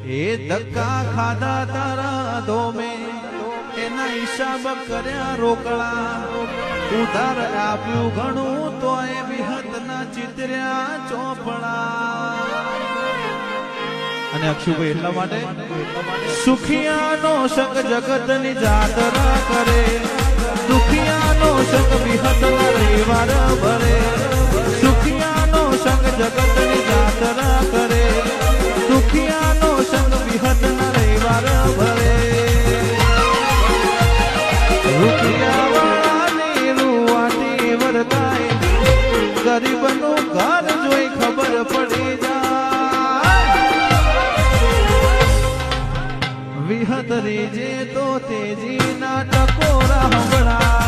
એ ધક્કા ખાધા તારા ધોમે એના હિસાબ કર્યા રોકડા ઉધાર આપ્યું ઘણું તો એ વિહતના ચિતર્યા ચોપડા અને અક્ષુભાઈ એટલા માટે સુખિયાનો સંગ જગતની જાતરા કરે દુખિયાનો સંગ વિહતના રવિવાર ભરે સુખિયાનો સંગ જગતની જાતરા કરે દુખિયાનો સંગ વિહતના રવિવાર ભરે રૂપિયાવાળાની રૂવાટી વર્તાય ગરીબનું ઘર જોઈ ખબર પડી જાય વિહતરી જે તો તેજી ના ટકોરા હંભળા